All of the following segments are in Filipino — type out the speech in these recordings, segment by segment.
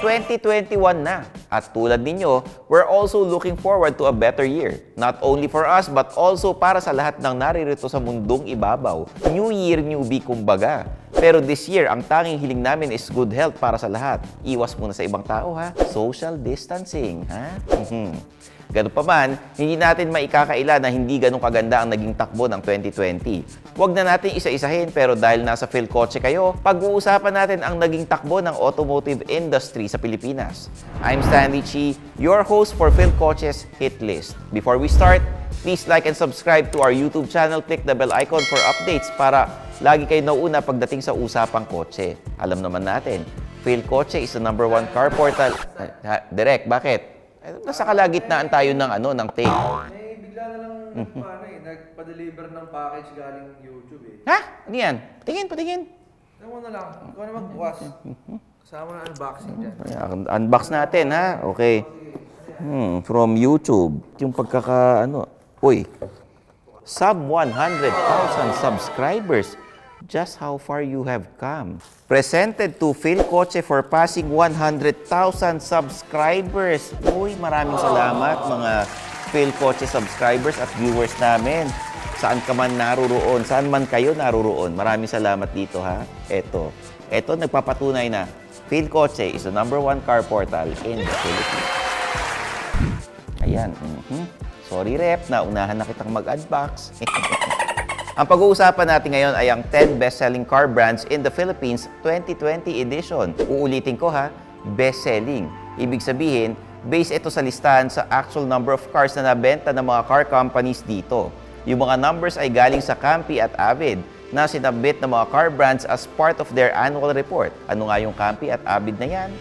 2021 na. At tulad ninyo, we're also looking forward to a better year. Not only for us, but also para sa lahat ng naririto sa mundong ibabaw. New Year, newbie kumbaga. Pero this year, ang tanging hiling namin is good health para sa lahat. Iwas muna sa ibang tao, ha? Social distancing, ha? Ganun pa man, hindi natin maikakaila na hindi ganun kaganda ang naging takbo ng 2020. Huwag na natin isa-isahin, pero dahil nasa PhilKotse kayo, pag-uusapan natin ang naging takbo ng automotive industry sa Pilipinas. I'm Stanley Chi, your host for PhilKotse's Hit List. Before we start, please like and subscribe to our YouTube channel. Click the bell icon for updates para lagi kayo nauna pagdating sa usapang kotse. Alam naman natin, PhilKotse is the #1 car portal. Direk, bakit? Nasa kalagitnaan tayo ng take. Eh, bigla na lang nagpa-deliver ng package galing YouTube eh. Ha? Ano yan? Patingin. Ewan na lang. Ikaw na magbukas. Kasama na unboxing dyan. Unbox natin, ha? Okay. From YouTube. Yung Uy. Sub 100,000 subscribers. Just how far you have come. Presented to PhilKotse for passing 100,000 subscribers. Uy, maraming salamat mga PhilKotse subscribers at viewers namin. Saan ka man naruroon, saan man kayo naruroon. Maraming salamat dito, ha? Ito nagpapatunay na PhilKotse is the #1 car portal in the Philippines. Ayan. Sorry, Rep, naunahan na kitang mag-unbox. Ang pag-uusapan natin ngayon ay ang 10 best-selling car brands in the Philippines 2020 edition. Uulitin ko, ha, best-selling. Ibig sabihin, base ito sa listahan sa actual number of cars na nabenta ng mga car companies dito. Yung mga numbers ay galing sa Campi at Avid na sinabit ng mga car brands as part of their annual report. Ano nga yung Campi at Avid na yan?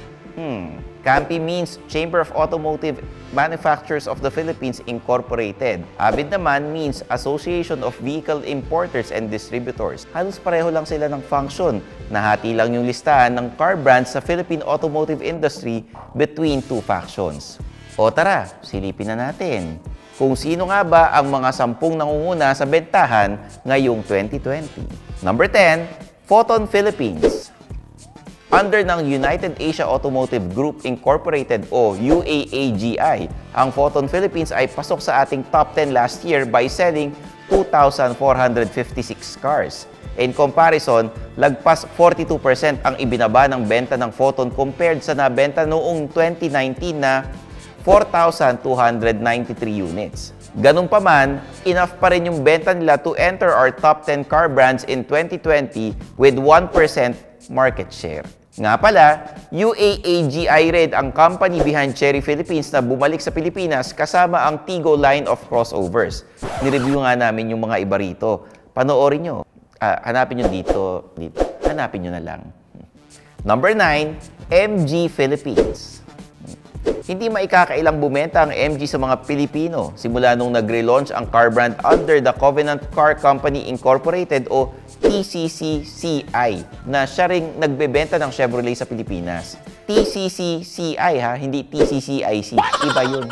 Campi means Chamber of Automotive Manufacturers of the Philippines Incorporated. Avid naman means Association of Vehicle Importers and Distributors. Halos pareho lang sila ng function. Nahati lang yung listahan ng car brands sa Philippine automotive industry between two factions. O tara, silipin na natin kung sino nga ba ang mga 10 nangunguna sa bentahan ngayong 2020. Number 10, Foton Philippines. Under ng United Asia Automotive Group Incorporated o UAAGI, ang Foton Philippines ay pasok sa ating top 10 last year by selling 2,456 cars. In comparison, lagpas 42% ang ibinaba ng benta ng Foton compared sa nabenta noong 2019 na 4,293 units. Ganun pa man, enough pa rin yung benta nila to enter our top 10 car brands in 2020 with 1% market share. Nga pala, UAAGI rin ang company behind Chery Philippines na bumalik sa Pilipinas kasama ang Tigo line of crossovers. Nireview nga namin yung mga iba rito. Panoorin nyo. Hanapin nyo dito. Hanapin nyo na lang. Number 9, MG Philippines. Hindi maikakailang bumenta ang MG sa mga Pilipino simula nung nag-relaunch ang car brand under the Covenant Car Company Incorporated o TCCCI na siya ring nagbebenta ng Chevrolet sa Pilipinas. TCCCI, ha, hindi TCCIC. Iba yun.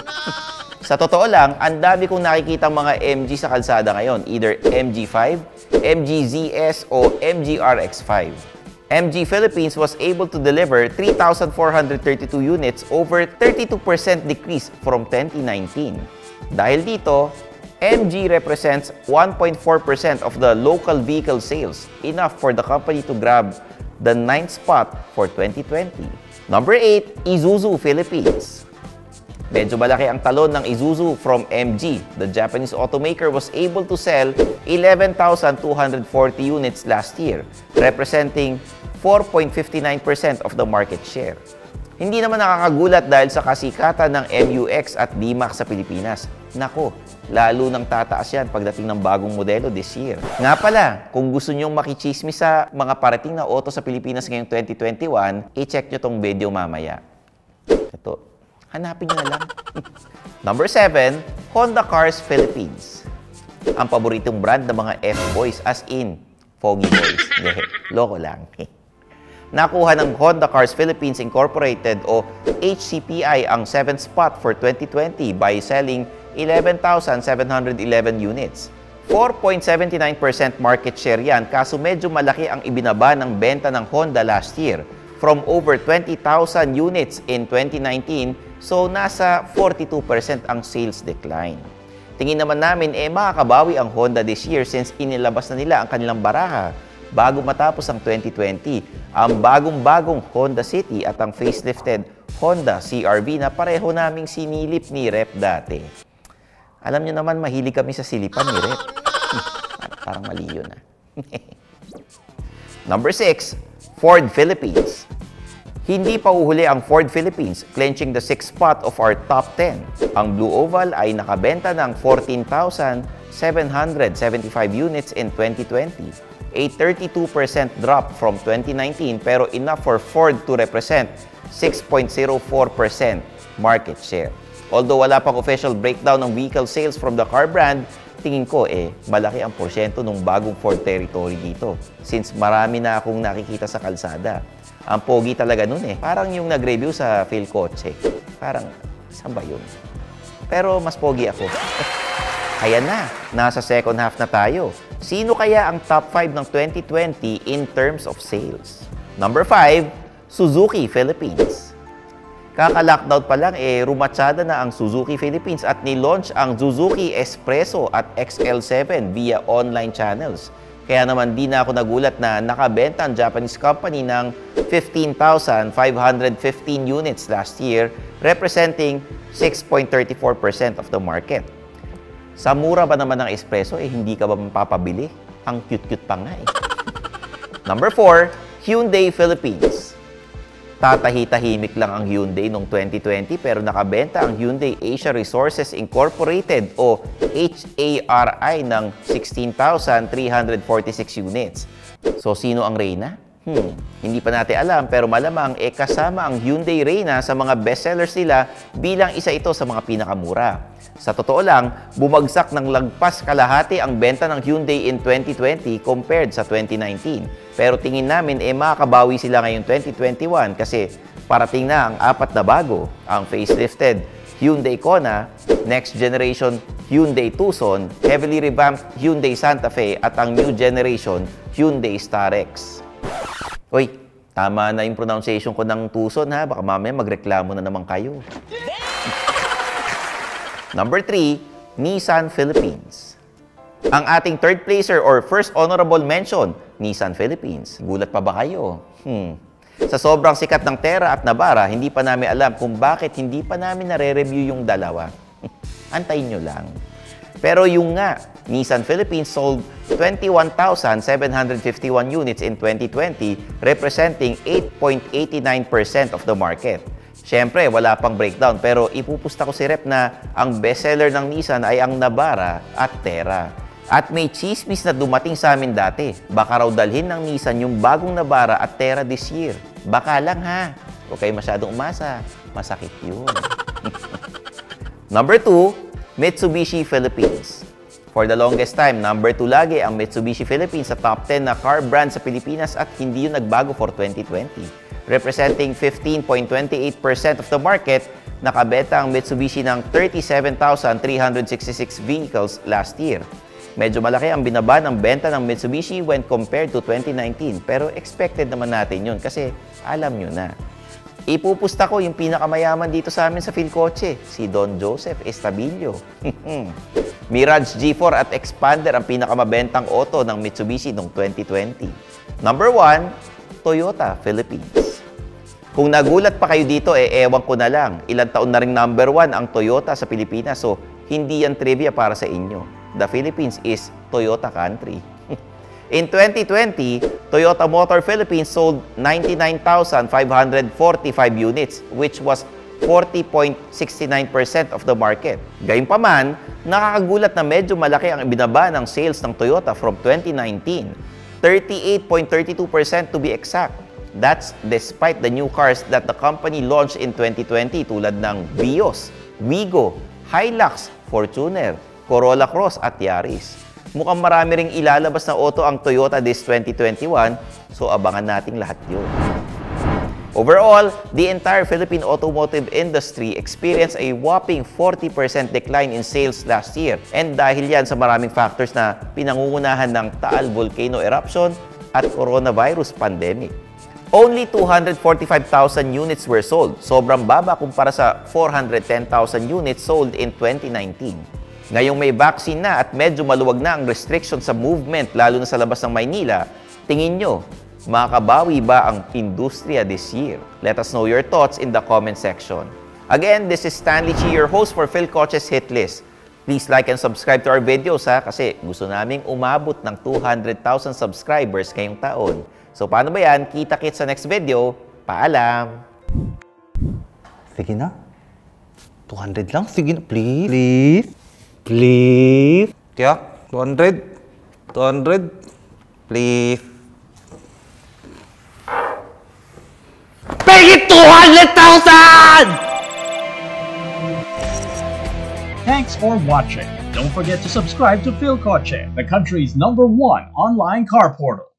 Sa totoo lang, ang dami kong nakikitang mga MG sa kalsada ngayon, either MG5, MG-ZS o MG-RX5. MG Philippines was able to deliver 3,432 units, over 32% decrease from 2019. Dahil dito, MG represents 1.4% of the local vehicle sales, enough for the company to grab the 9th spot for 2020. Number 8, Isuzu Philippines. Medyo malaki ang talon ng Isuzu from MG. The Japanese automaker was able to sell 11,240 units last year, representing 4.59% of the market share. Hindi naman nakakagulat dahil sa kasikatan ng MUX at D-Max sa Pilipinas. Nako, lalo nang tataas yan pagdating ng bagong modelo this year. Nga pala, kung gusto nyong makichismis sa mga parating na auto sa Pilipinas ngayong 2021, i-check nyo tong video mamaya. Ito, hanapin nyo na lang. Number 7, Honda Cars Philippines. Ang paboritong brand ng mga F-boys, as in, Foggy Boys. Loko lang. Nakuha ng Honda Cars Philippines Incorporated o HCPI ang 7th spot for 2020 by selling 11,711 units. 4.79% market share yan, kaso medyo malaki ang ibinaba ng benta ng Honda last year, from over 20,000 units in 2019, so nasa 42% ang sales decline. Tingin naman namin makakabawi ang Honda this year since inilabas na nila ang kanilang baraha bago matapos ang 2020, ang bagong-bagong Honda City at ang facelifted Honda CR-V na pareho naming sinilip ni Rep dati. Alam nyo naman, mahilig kami sa silipan ni Rep. Parang mali yun Number 6, Ford Philippines. Hindi pa uhuli ang Ford Philippines, clinching the 6th spot of our top 10. Ang Blue Oval ay nakabenta ng 14,775 units in 2020, a 32% drop from 2019 pero enough for Ford to represent 6.04% market share. Although wala pang official breakdown ng vehicle sales from the car brand, tingin ko malaki ang porsyento ng bagong Ford territory dito since marami na akong nakikita sa kalsada. Ang pogi talaga nun Parang yung nag-review sa Philcoche. Parang, saan ba yun? Pero mas pogi ako. Kaya na, nasa second half na tayo. Sino kaya ang top 5 ng 2020 in terms of sales? Number 5, Suzuki Philippines. Kaka-lockdown pa lang rumatsada na ang Suzuki Philippines at ni-launch ang Suzuki Espresso at XL7 via online channels. Kaya naman di na ako nagulat na nakabenta ang Japanese company ng 15,515 units last year, representing 6.34% of the market. Sa mura ba naman ng espresso, hindi ka ba mapapabili? Ang cute-cute pa nga Number 4, Hyundai Philippines. Tatahi-tahimik lang ang Hyundai noong 2020 pero nakabenta ang Hyundai Asia Resources Incorporated o HARI ng 16,346 units. So, sino ang reyna? Hindi pa natin alam pero malamang kasama ang Hyundai Reyna sa mga bestsellers nila bilang isa ito sa mga pinakamura. Sa totoo lang, bumagsak ng lagpas kalahati ang benta ng Hyundai in 2020 compared sa 2019. Pero tingin namin makakabawi sila ngayong 2021 kasi parating na ang 4 na bago, ang facelifted Hyundai Kona, next generation Hyundai Tucson, heavily revamped Hyundai Santa Fe at ang new generation Hyundai Starex. Uy, tama na yung pronunciation ko ng Tucson baka mamaya magreklamo na naman kayo. Number 3, Nissan Philippines. Ang ating third placer or first honorable mention, Nissan Philippines. Gulat pa ba kayo? Sa sobrang sikat ng Terra at Navara, hindi pa namin alam kung bakit hindi pa namin nare-review yung dalawa. Antayin nyo lang. Pero yung Nissan Philippines sold 21,751 units in 2020, representing 8.89% of the market. Siyempre, wala pang breakdown pero ipupusta ko si Rep na ang bestseller ng Nissan ay ang Navara at Terra. At may chismis na dumating sa amin dati. Baka raw dalhin ng Nissan yung bagong Navara at Terra this year. Baka lang Huwag kayo masyadong umasa. Masakit yun. Number 2, Mitsubishi Philippines. For the longest time, number 2 lagi ang Mitsubishi Philippines sa top 10 na car brand sa Pilipinas at hindi yun nagbago for 2020. Representing 15.28% of the market, nakabenta ang Mitsubishi ng 37,366 vehicles last year. Medyo malaki ang binaba ng benta ng Mitsubishi when compared to 2019, pero expected naman natin yun kasi alam nyo na. Ipupusta ko yung pinakamayaman dito sa amin sa Philcoche, si Don Joseph Estabillo. Mirage G4 at Expander ang pinakamabentang auto ng Mitsubishi noong 2020. Number 1, Toyota Philippines. Kung nagulat pa kayo dito, ewan ko na lang. Ilang taon na ring number 1 ang Toyota sa Pilipinas, so hindi yan trivia para sa inyo. The Philippines is Toyota country. In 2020, Toyota Motor Philippines sold 99,545 units, which was 40.69% of the market. Gayunpaman, nakakagulat na medyo malaki ang ibinaba ng sales ng Toyota from 2019. 38.32% to be exact. That's despite the new cars that the company launched in 2020 tulad ng Vios, Wigo, Hilux, Fortuner, Corolla Cross at Yaris. Mukhang marami ring ilalabas na auto ang Toyota this 2021, so abangan nating lahat yun. Overall, the entire Philippine automotive industry experienced a whopping 40% decline in sales last year. And dahil yan sa maraming factors na pinangungunahan ng Taal volcano eruption at coronavirus pandemic. Only 245,000 units were sold. Sobrang baba kumpara sa 410,000 units sold in 2019. Ngayong may vaccine na at medyo maluwag na ang restriction sa movement lalo na sa labas ng Maynila, tingin nyo, makakabawi ba ang industriya this year? Let us know your thoughts in the comment section. Again, this is Stanley Chi, your host for PhilCoach's Hit List. Please like and subscribe to our videos kasi gusto naming umabot ng 200,000 subscribers ngayong taon. So paano ba yan? Kita-kits sa next video. Paalam! Sige na. 200 lang. Sige na. Please. Please. Please. Kaya, 200. 200. Please. Pay it 200,000! Thanks for watching. Don't forget to subscribe to PhilCoach, the country's #1 online car portal.